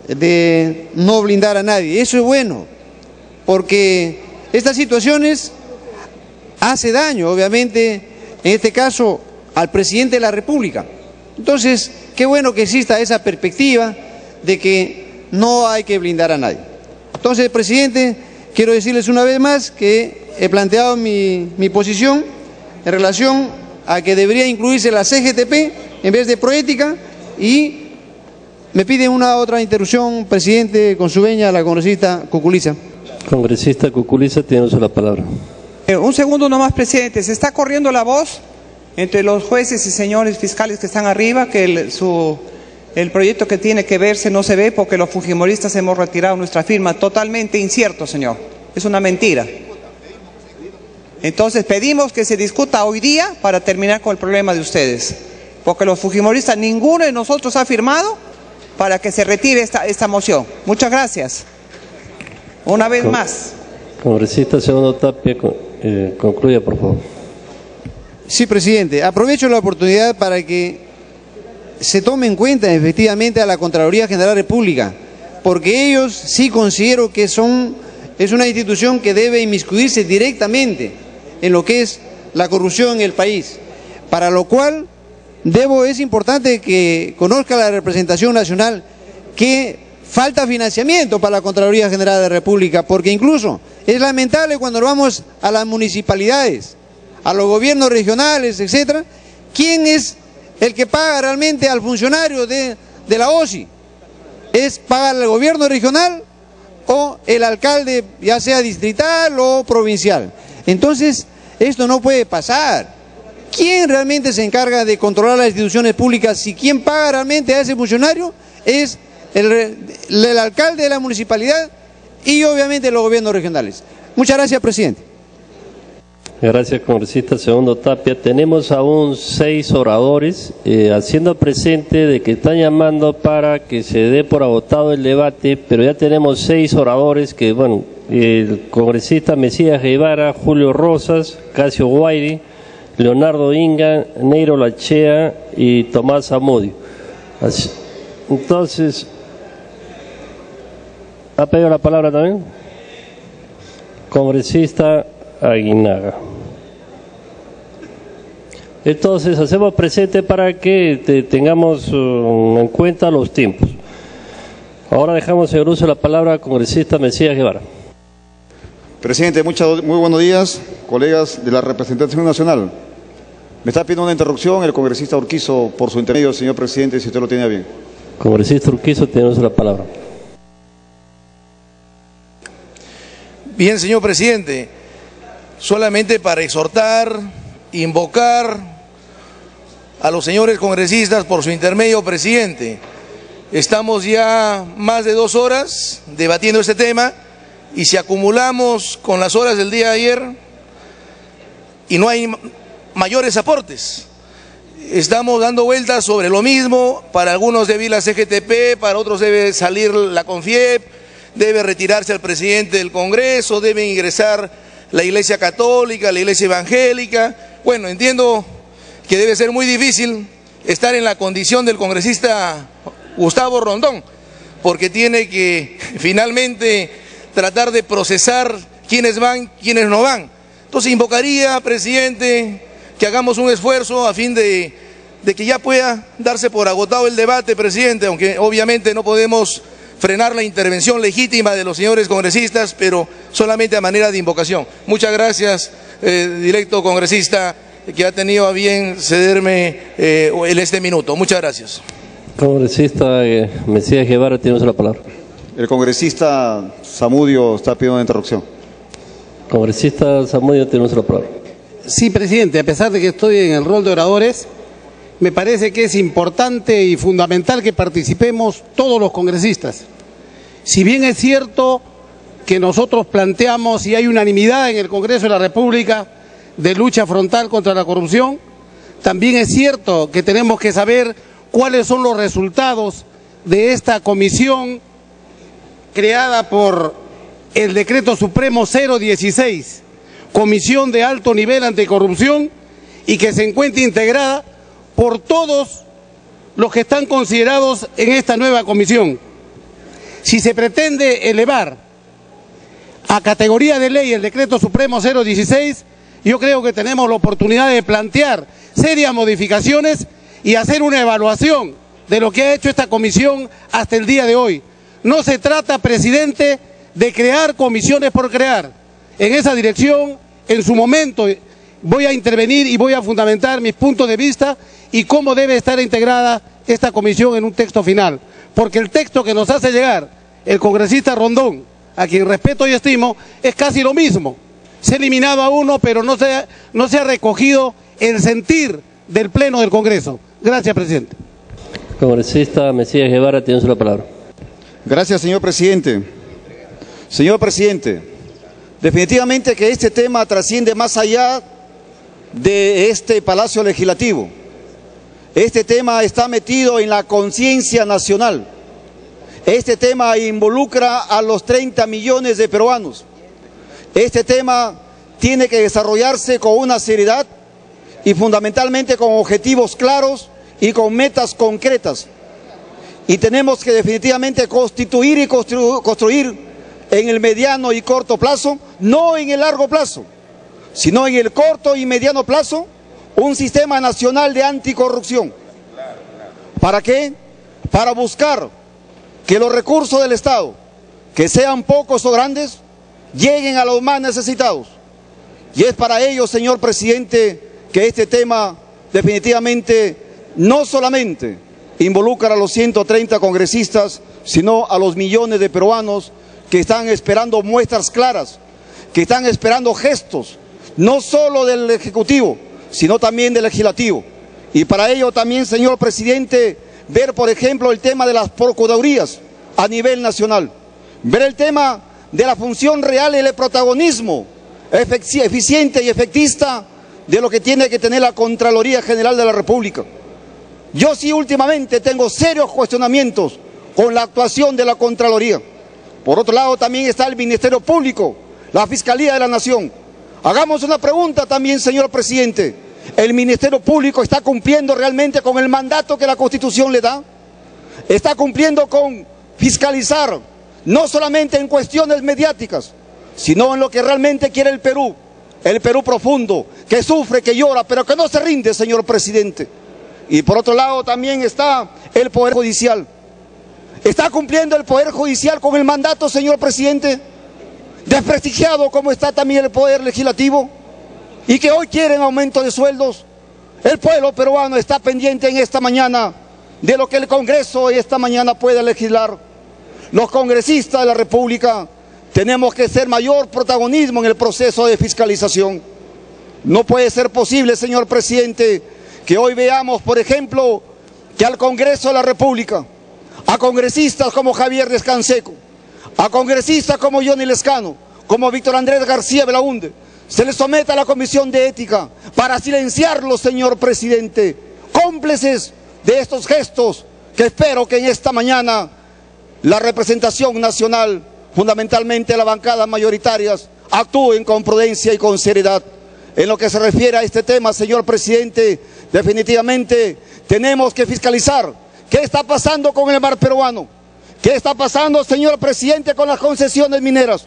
de no blindar a nadie. Eso es bueno, porque estas situaciones hace daño, obviamente, en este caso, al presidente de la República. Entonces, qué bueno que exista esa perspectiva de que no hay que blindar a nadie. Entonces, presidente, quiero decirles una vez más que he planteado mi posición en relación a que debería incluirse la CGTP en vez de proética, y me pide una otra interrupción, presidente, con su veña, la congresista Cuculiza. Congresista Cuculiza, tiene la palabra. Un segundo nomás, presidente. Se está corriendo la voz entre los jueces y señores fiscales que están arriba, que el proyecto que tiene que verse no se ve porque los fujimoristas hemos retirado nuestra firma. Totalmente incierto, señor. Es una mentira. Entonces pedimos que se discuta hoy día para terminar con el problema de ustedes. Porque los fujimoristas, ninguno de nosotros ha firmado para que se retire esta moción. Muchas gracias. Una vez más. Congresista Segundo Tapia, concluya, por favor. Sí, presidente. Aprovecho la oportunidad para que se tome en cuenta efectivamente a la Contraloría General de la República, porque ellos sí considero que es una institución que debe inmiscuirse directamente en lo que es la corrupción en el país, para lo cual es importante que conozca la representación nacional que falta financiamiento para la Contraloría General de la República, porque incluso es lamentable cuando vamos a las municipalidades, a los gobiernos regionales, etcétera, ¿quién es el que paga realmente al funcionario de la OSI? ¿Es pagar el gobierno regional o el alcalde, ya sea distrital o provincial? Entonces, esto no puede pasar. ¿Quién realmente se encarga de controlar las instituciones públicas? Si quien paga realmente a ese funcionario es el alcalde de la municipalidad y obviamente los gobiernos regionales. Muchas gracias, presidente. Gracias, congresista Segundo Tapia. Tenemos aún 6 oradores, haciendo presente de que están llamando para que se dé por agotado el debate, pero ya tenemos 6 oradores que, bueno, el congresista Mesías Guevara, Julio Rosas, Casio Guairi, Leonardo Inga, Neiro Lachea y Tomás Zamudio. Entonces, ¿ha pedido la palabra también? Congresista Aguinaga. Entonces, hacemos presente para que tengamos en cuenta los tiempos. Ahora dejamos en uso la palabra al congresista Mesías Guevara. Presidente, muy buenos días, colegas de la representación nacional. Me está pidiendo una interrupción el congresista Urquizo por su intermedio, señor presidente, si usted lo tiene bien. Congresista Urquizo, tiene uso la palabra. Bien, señor presidente, solamente para exhortar, invocar a los señores congresistas por su intermedio, presidente. Estamos ya más de 2 horas debatiendo este tema y si acumulamos con las horas del día de ayer y no hay mayores aportes, estamos dando vueltas sobre lo mismo. Para algunos debe ir la CGTP, para otros debe salir la CONFIEP, debe retirarse el presidente del Congreso, debe ingresar la Iglesia Católica, la Iglesia Evangélica. Bueno, entiendo que debe ser muy difícil estar en la condición del congresista Gustavo Rondón, porque tiene que finalmente tratar de procesar quiénes van, quiénes no van. Entonces invocaría, presidente, que hagamos un esfuerzo a fin de que ya pueda darse por agotado el debate, presidente, aunque obviamente no podemos frenar la intervención legítima de los señores congresistas, pero solamente a manera de invocación. Muchas gracias, directo congresista, que ha tenido a bien cederme en este minuto. Muchas gracias. Congresista Mesías Guevara, tiene la palabra. El congresista Zamudio está pidiendo una interrupción. Congresista Zamudio, tiene la palabra. Sí, presidente, a pesar de que estoy en el rol de oradores, me parece que es importante y fundamental que participemos todos los congresistas. Si bien es cierto que nosotros planteamos y hay unanimidad en el Congreso de la República de lucha frontal contra la corrupción, también es cierto que tenemos que saber cuáles son los resultados de esta comisión creada por el Decreto Supremo 016, Comisión de Alto Nivel Anticorrupción, y que se encuentra integrada por todos los que están considerados en esta nueva comisión. Si se pretende elevar a categoría de ley el Decreto Supremo 016, yo creo que tenemos la oportunidad de plantear serias modificaciones y hacer una evaluación de lo que ha hecho esta comisión hasta el día de hoy. No se trata, presidente, de crear comisiones por crear. En esa dirección, en su momento, voy a intervenir y voy a fundamentar mis puntos de vista y cómo debe estar integrada esta comisión en un texto final. Porque el texto que nos hace llegar el congresista Rondón, a quien respeto y estimo, es casi lo mismo. Se ha eliminado a uno, pero no se ha recogido el sentir del Pleno del Congreso. Gracias, presidente. Congresista Mesías Guevara, tiene la palabra. Gracias, señor presidente. Señor presidente, definitivamente que este tema trasciende más allá de este Palacio Legislativo. Este tema está metido en la conciencia nacional. Este tema involucra a los 30 millones de peruanos. Este tema tiene que desarrollarse con una seriedad y fundamentalmente con objetivos claros y con metas concretas. Y tenemos que definitivamente constituir y construir en el mediano y corto plazo, no en el largo plazo, sino en el corto y mediano plazo, un sistema nacional de anticorrupción. ¿Para qué? Para buscar que los recursos del Estado, que sean pocos o grandes, lleguen a los más necesitados. Y es para ello, señor presidente, que este tema definitivamente no solamente involucra a los 130 congresistas, sino a los millones de peruanos que están esperando muestras claras, que están esperando gestos, no solo del Ejecutivo, sino también del Legislativo. Y para ello también, señor presidente, ver, por ejemplo, el tema de las procuradurías a nivel nacional, ver el tema de la función real y el protagonismo eficiente y efectista de lo que tiene que tener la Contraloría General de la República. Yo sí últimamente tengo serios cuestionamientos con la actuación de la Contraloría. Por otro lado también está el Ministerio Público, la Fiscalía de la Nación. Hagamos una pregunta también, señor presidente. ¿El Ministerio Público está cumpliendo realmente con el mandato que la Constitución le da? ¿Está cumpliendo con fiscalizar, no solamente en cuestiones mediáticas, sino en lo que realmente quiere el Perú profundo, que sufre, que llora, pero que no se rinde, señor presidente? Y por otro lado también está el Poder Judicial. ¿Está cumpliendo el Poder Judicial con el mandato, señor presidente? Desprestigiado como está también el Poder Legislativo, y que hoy quieren aumento de sueldos. El pueblo peruano está pendiente en esta mañana de lo que el Congreso esta mañana pueda legislar. Los congresistas de la República tenemos que ser mayor protagonismo en el proceso de fiscalización. No puede ser posible, señor presidente, que hoy veamos, por ejemplo, que al Congreso de la República, a congresistas como Javier Descanseco, a congresistas como Johnny Lescano, como Víctor Andrés García Belaúnde, se les someta a la Comisión de Ética para silenciarlos, señor presidente, cómplices de estos gestos que espero que en esta mañana la representación nacional, fundamentalmente las bancadas mayoritarias, actúen con prudencia y con seriedad. En lo que se refiere a este tema, señor presidente, definitivamente tenemos que fiscalizar qué está pasando con el mar peruano, qué está pasando, señor presidente, con las concesiones mineras,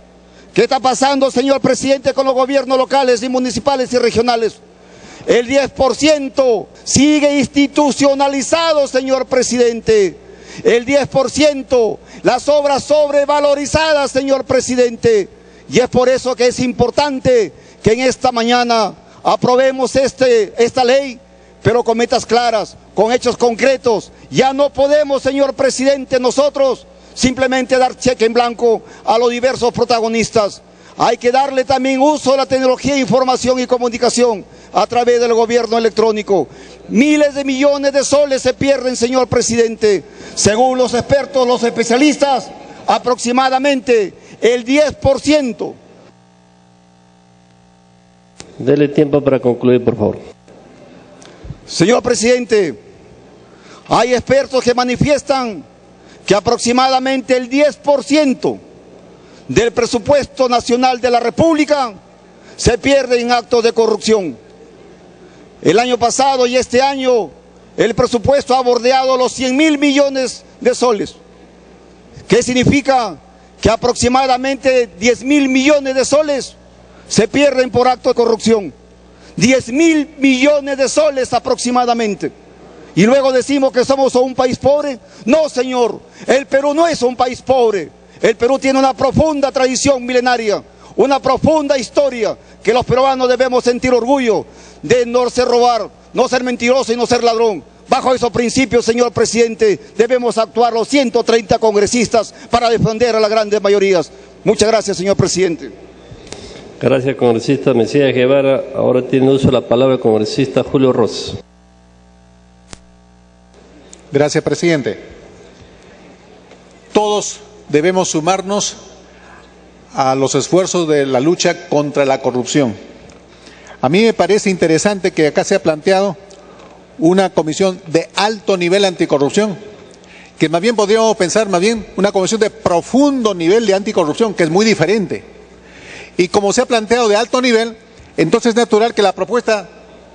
qué está pasando, señor presidente, con los gobiernos locales y municipales y regionales. El 10% sigue institucionalizado, señor presidente. El 10%, las obras sobrevalorizadas, señor presidente. Y es por eso que es importante que en esta mañana aprobemos esta ley, pero con metas claras, con hechos concretos. Ya no podemos, señor presidente, nosotros simplemente dar cheque en blanco a los diversos protagonistas. Hay que darle también uso a la tecnología de información y comunicación a través del gobierno electrónico. Miles de millones de soles se pierden, señor presidente. Según los expertos, los especialistas, aproximadamente el 10%. Dele tiempo para concluir, por favor. Señor presidente, hay expertos que manifiestan que aproximadamente el 10% del presupuesto nacional de la República se pierde en actos de corrupción. El año pasado y este año el presupuesto ha bordeado los 100.000 millones de soles. ¿Qué significa? Que aproximadamente 10.000 millones de soles se pierden por acto de corrupción. 10.000 millones de soles aproximadamente. Y luego decimos que somos un país pobre. No, señor, el Perú no es un país pobre. El Perú tiene una profunda tradición milenaria, una profunda historia que los peruanos debemos sentir orgullo de no ser robar, no ser mentiroso y no ser ladrón. Bajo esos principios, señor presidente, debemos actuar los 130 congresistas para defender a las grandes mayorías. Muchas gracias, señor presidente. Gracias, congresista Mesías Guevara. Ahora tiene uso la palabra el congresista Julio Ross. Gracias, presidente. Todos debemos sumarnos a los esfuerzos de la lucha contra la corrupción. A mí me parece interesante que acá se ha planteado una comisión de alto nivel anticorrupción, que más bien podríamos pensar una comisión de profundo nivel de anticorrupción, que es muy diferente. Y como se ha planteado de alto nivel, entonces es natural que la propuesta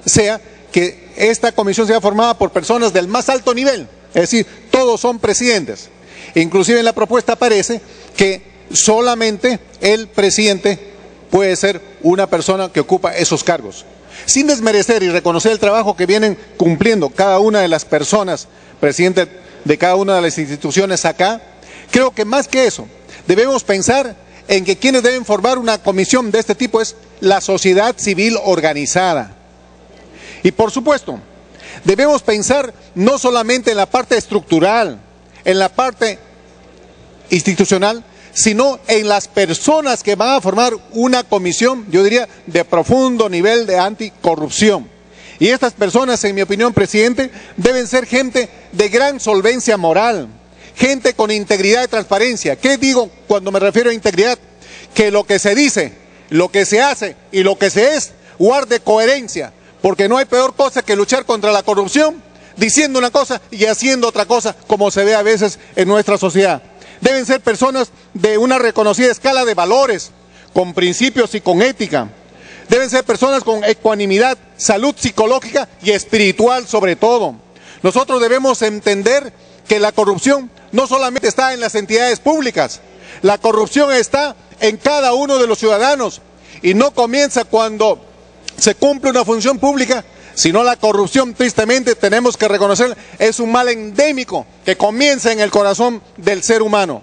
sea que esta comisión sea formada por personas del más alto nivel, es decir, todos son presidentes. Inclusive en la propuesta aparece que solamente el presidente puede ser una persona que ocupa esos cargos. Sin desmerecer y reconocer el trabajo que vienen cumpliendo cada una de las personas, presidente de cada una de las instituciones acá, creo que más que eso, debemos pensar en que quienes deben formar una comisión de este tipo es la sociedad civil organizada. Y por supuesto, debemos pensar no solamente en la parte estructural, en la parte institucional, sino en las personas que van a formar una comisión, yo diría, de profundo nivel de anticorrupción. Y estas personas, en mi opinión, presidente, deben ser gente de gran solvencia moral, gente con integridad y transparencia. ¿Qué digo cuando me refiero a integridad? Que lo que se dice, lo que se hace y lo que se es, guarde coherencia, porque no hay peor cosa que luchar contra la corrupción diciendo una cosa y haciendo otra cosa, como se ve a veces en nuestra sociedad. Deben ser personas de una reconocida escala de valores, con principios y con ética. Deben ser personas con ecuanimidad, salud psicológica y espiritual sobre todo. Nosotros debemos entender que la corrupción no solamente está en las entidades públicas, la corrupción está en cada uno de los ciudadanos y no comienza cuando se cumple una función pública, sino la corrupción, tristemente tenemos que reconocer, es un mal endémico que comienza en el corazón del ser humano.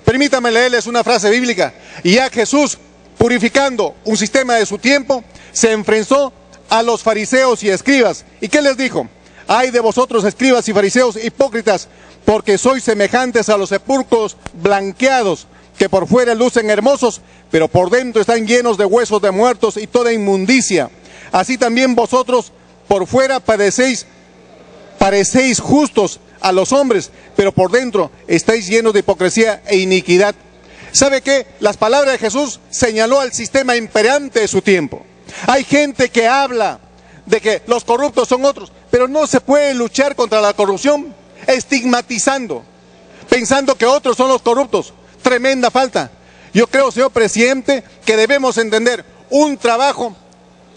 Permítanme leerles una frase bíblica. Y ya Jesús, purificando un sistema de su tiempo, se enfrentó a los fariseos y escribas. ¿Y qué les dijo? Ay de vosotros, escribas y fariseos hipócritas, porque sois semejantes a los sepulcros blanqueados, que por fuera lucen hermosos, pero por dentro están llenos de huesos de muertos y toda inmundicia. Así también vosotros por fuera parecéis justos a los hombres, pero por dentro estáis llenos de hipocresía e iniquidad. ¿Sabe qué? Las palabras de Jesús señaló al sistema imperante de su tiempo. Hay gente que habla de que los corruptos son otros, pero no se puede luchar contra la corrupción estigmatizando, pensando que otros son los corruptos. Tremenda falta. Yo creo, señor presidente, que debemos entender un trabajo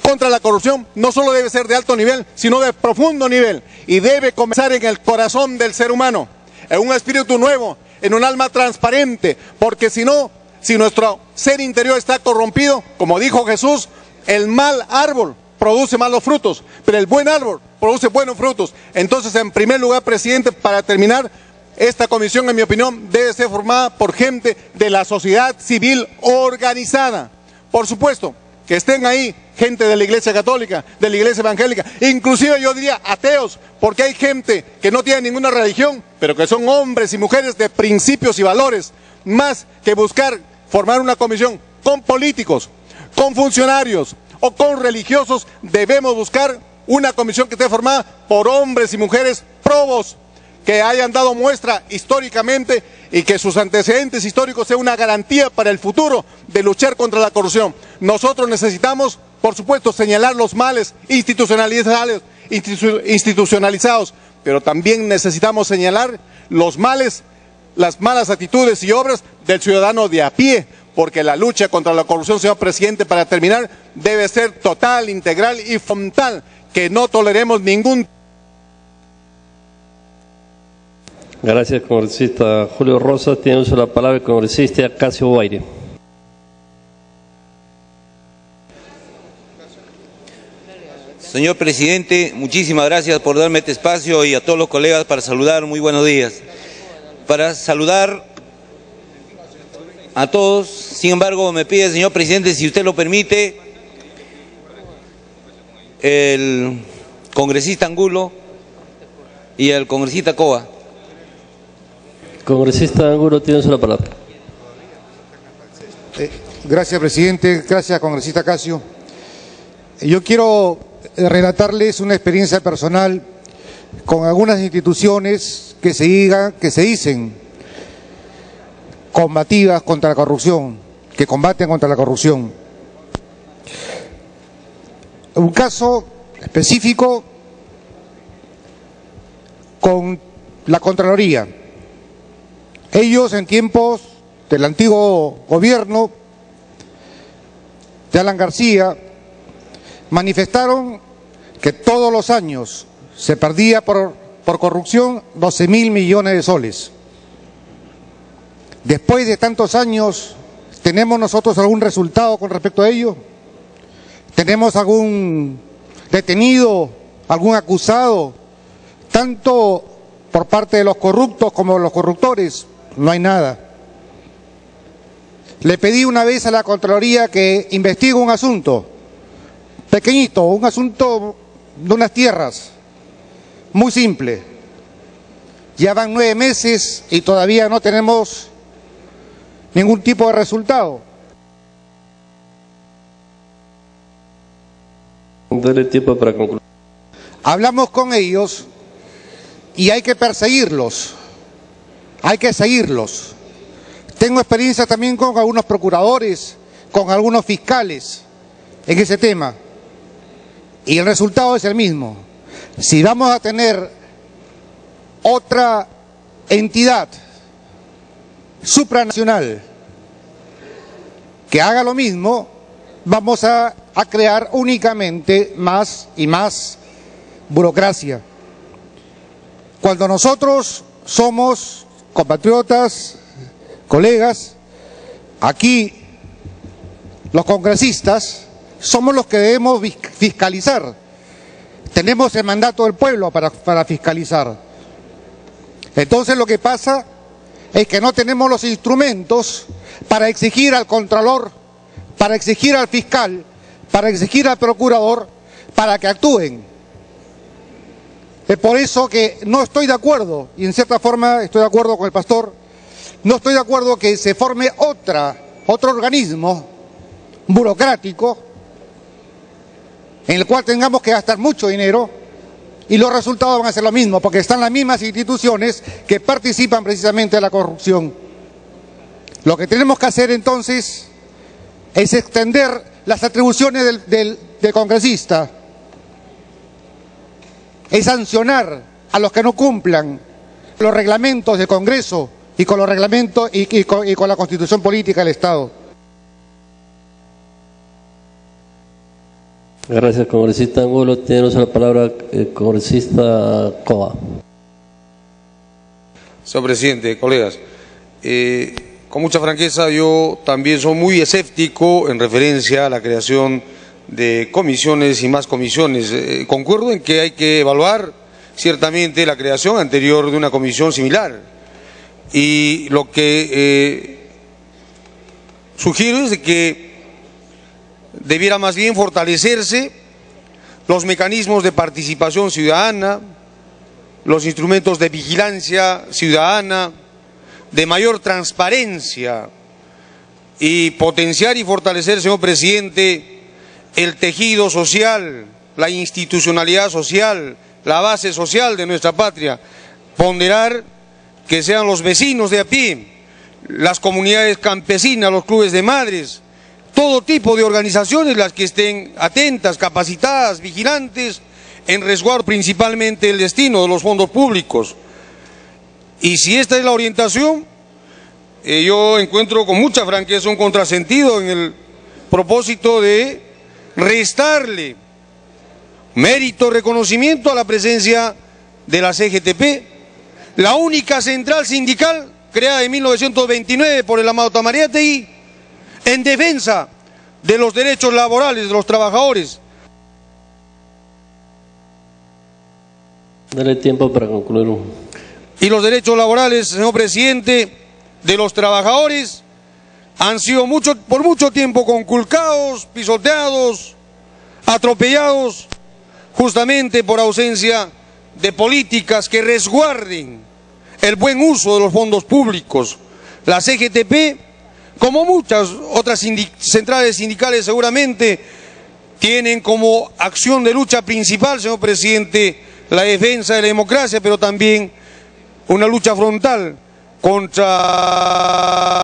contra la corrupción no solo debe ser de alto nivel, sino de profundo nivel, y debe comenzar en el corazón del ser humano, en un espíritu nuevo, en un alma transparente, porque si no, si nuestro ser interior está corrompido, como dijo Jesús, el mal árbol produce malos frutos, pero el buen árbol produce buenos frutos. Entonces, en primer lugar, presidente, para terminar, esta comisión, en mi opinión, debe ser formada por gente de la sociedad civil organizada. Por supuesto, que estén ahí gente de la Iglesia Católica, de la Iglesia Evangélica, inclusive yo diría ateos, porque hay gente que no tiene ninguna religión, pero que son hombres y mujeres de principios y valores, más que buscar formar una comisión con políticos, con funcionarios o con religiosos. Debemos buscar una comisión que esté formada por hombres y mujeres probos, que hayan dado muestra históricamente y que sus antecedentes históricos sean una garantía para el futuro de luchar contra la corrupción. Nosotros necesitamos, por supuesto, señalar los males institucionalizados, pero también necesitamos señalar los males, las malas actitudes y obras del ciudadano de a pie, porque la lucha contra la corrupción, señor presidente, para terminar, debe ser total, integral y frontal, que no toleremos ningún. Gracias, congresista Julio Rosas. Tiene uso de la palabra el congresista Casio Guaire. Señor presidente, muchísimas gracias por darme este espacio y a todos los colegas para saludar. Muy buenos días. Para saludar a todos, sin embargo, me pide, señor presidente, si usted lo permite, el congresista Angulo y el congresista Coa. Congresista Angulo, tiene la palabra. Gracias, presidente. Gracias, congresista Casio. Yo quiero relatarles una experiencia personal con algunas instituciones que se dicen combativas contra la corrupción, que combaten contra la corrupción. Un caso específico con la Contraloría. Ellos, en tiempos del antiguo gobierno de Alan García, manifestaron que todos los años se perdía por corrupción 12.000 millones de soles. Después de tantos años, ¿tenemos nosotros algún resultado con respecto a ello? ¿Tenemos algún detenido, algún acusado, tanto por parte de los corruptos como de los corruptores? No hay nada. Le pedí una vez a la Contraloría que investigue un asunto pequeñito, un asunto de unas tierras, muy simple. Ya van 9 meses y todavía no tenemos ningún tipo de resultado. Dale tiempo para concluir. Hablamos con ellos y hay que perseguirlos. Hay que seguirlos. Tengo experiencia también con algunos procuradores, con algunos fiscales en ese tema. Y el resultado es el mismo. Si vamos a tener otra entidad supranacional que haga lo mismo, vamos a crear únicamente más y más burocracia. Cuando nosotros somos compatriotas, colegas, aquí los congresistas somos los que debemos fiscalizar. Tenemos el mandato del pueblo para fiscalizar. Entonces lo que pasa es que no tenemos los instrumentos para exigir al contralor, para exigir al fiscal, para exigir al procurador, para que actúen. Es por eso que no estoy de acuerdo, y en cierta forma estoy de acuerdo con el pastor, no estoy de acuerdo que se forme otro organismo burocrático en el cual tengamos que gastar mucho dinero y los resultados van a ser lo mismo, porque están las mismas instituciones que participan precisamente de la corrupción. Lo que tenemos que hacer entonces es extender las atribuciones del congresista, es sancionar a los que no cumplan los reglamentos del Congreso y con los reglamentos y con la Constitución política del Estado. Gracias, congresista Angulo. Tenemos la palabra el congresista Coba. Señor presidente, colegas, con mucha franqueza yo también soy muy escéptico en referencia a la creación de comisiones y más comisiones. Concuerdo en que hay que evaluar ciertamente la creación anterior de una comisión similar, y lo que sugiero es de que debiera más bien fortalecerse los mecanismos de participación ciudadana, los instrumentos de vigilancia ciudadana, de mayor transparencia, y potenciar y fortalecer, señor presidente, el tejido social, la institucionalidad social, la base social de nuestra patria. Ponderar que sean los vecinos de a pie, las comunidades campesinas, los clubes de madres, todo tipo de organizaciones las que estén atentas, capacitadas, vigilantes, en resguardo principalmente el destino de los fondos públicos. Y si esta es la orientación, yo encuentro con mucha franqueza un contrasentido en el propósito de restarle mérito, reconocimiento a la presencia de la CGTP, la única central sindical creada en 1929 por el amado Tamariategui, en defensa de los derechos laborales de los trabajadores. Dale tiempo para concluir. Y los derechos laborales, señor presidente, de los trabajadores han sido por mucho tiempo conculcados, pisoteados, atropellados, justamente por ausencia de políticas que resguarden el buen uso de los fondos públicos. La CGTP, como muchas otras centrales sindicales seguramente, tienen como acción de lucha principal, señor presidente, la defensa de la democracia, pero también una lucha frontal contra